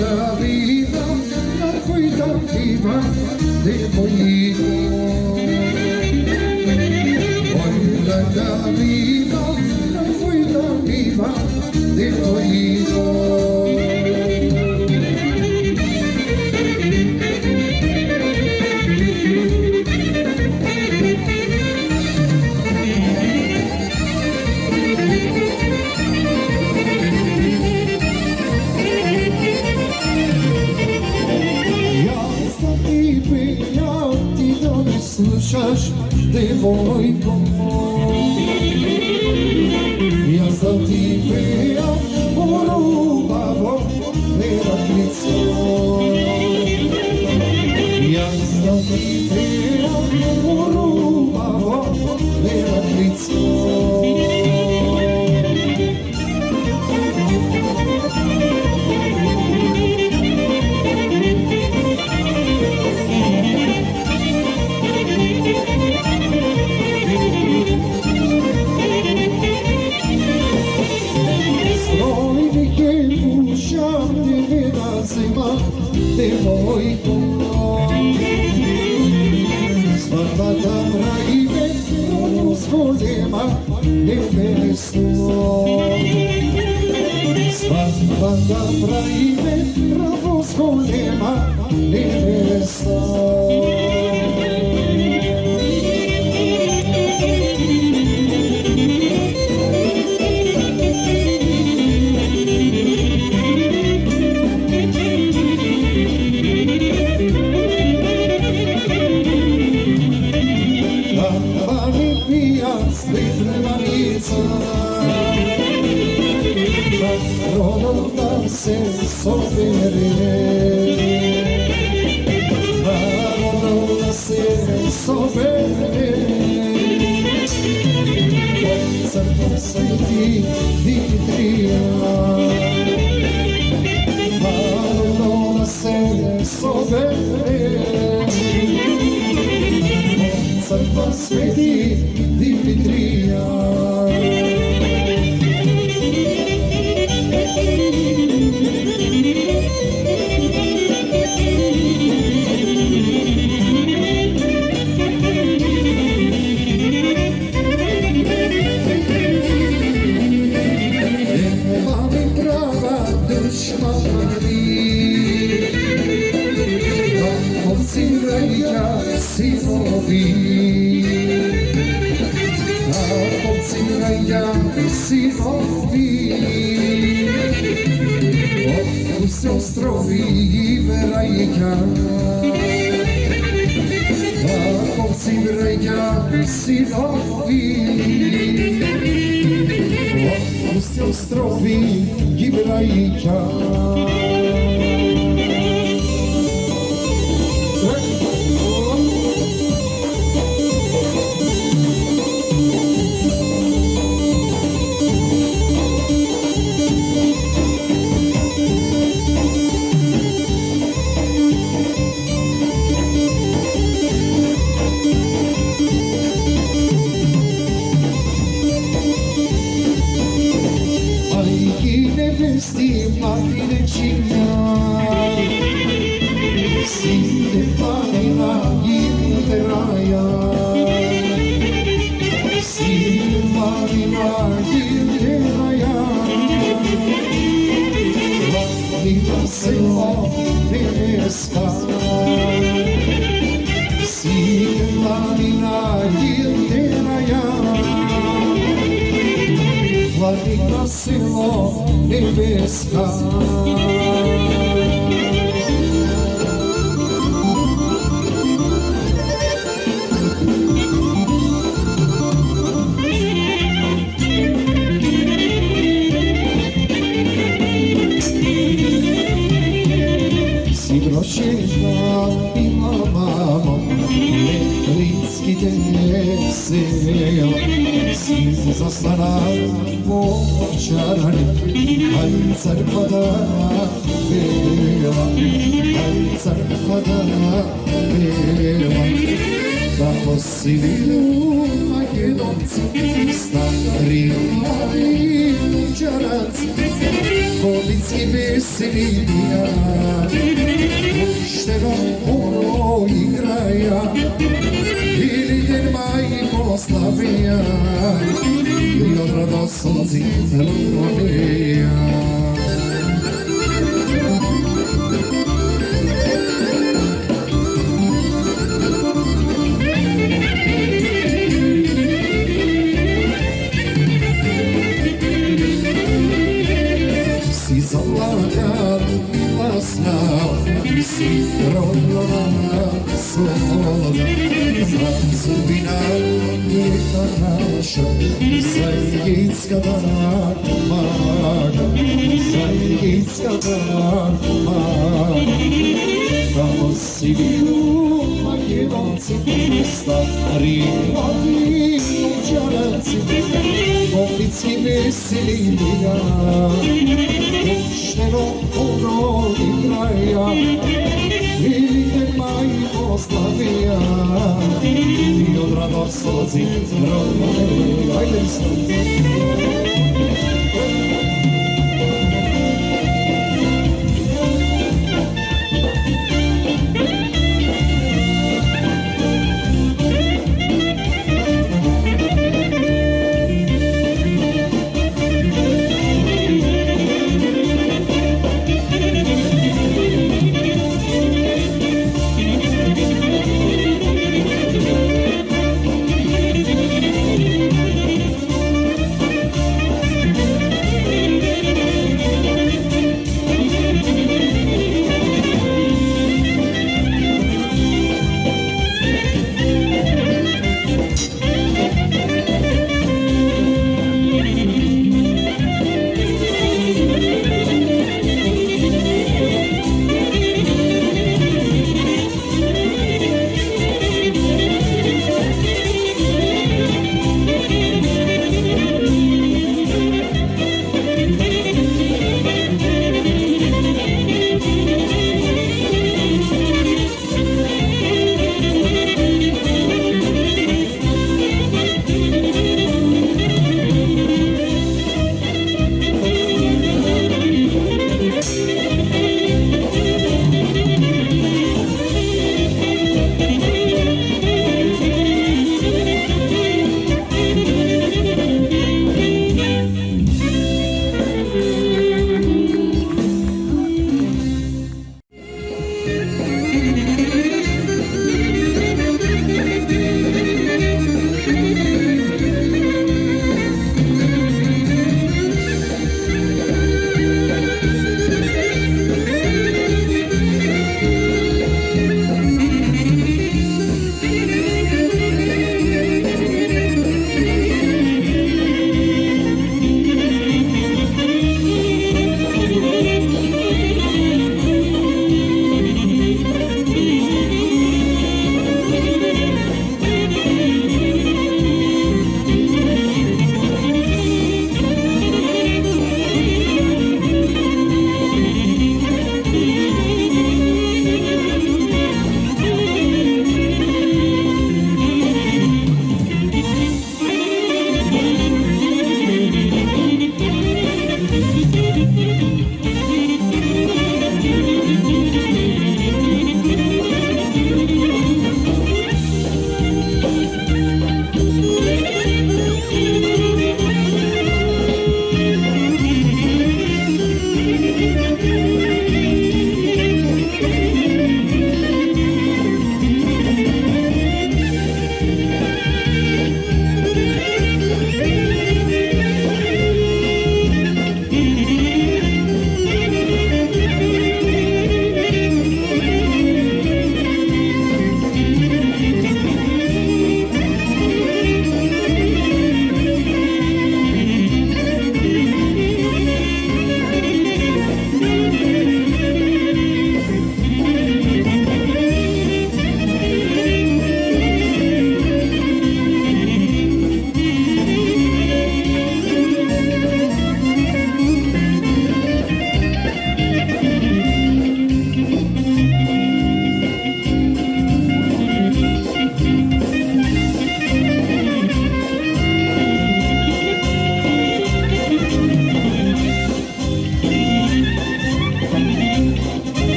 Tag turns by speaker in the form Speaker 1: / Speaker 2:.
Speaker 1: la vida, la cuitativa de pollito. Baila la vida, la cuitativa de pollito. Slušaš devojko, ja za ti pejam u ljubavu neradnicu. Ja za ti pejam u ljubavu neradnicu. Devojko, svadba da pravime rusko-nema nebesto. Svadba da pravime rusko-nema nebesto. Rodolda se sobere, Rodolda se sobere, Crkva Sveti Dimitrija, Rodolda se sobere, Crkva Sveti Dimitrija. Sinovi, opus ostrovi Verajka, opci Verajka, sinovi, opus ostrovi Verajka. Marine Cigna, Sinte Farina Gilderaia, Sinte Farina Gilderaia, Lavina Selo Nevesca, Sinte Farina Gilderaia, Lavina Selo Nevesca. Si prošetla bila mamo, Letrinski desel, si zastala po čarani, aj crkvada bela, aj crkvada bela. Kako si vidu Makedonci, stari mladi luđaranci, Vodinski veselija, pošteno puno igraja, ili den majko slavija, i od radoslozi rodija. Si zalagan i glasna, si rodna sloga, za sudbina lijeka naša, Zajgitska da nam pomaga, Zajgitska da nam pomaga. Tamo si vidu Makedonci, stari mladi novčanci, Vodinski veselija, pošteno puno igraja, ili te majko slavija, i od radoslozi rodne. Ajde,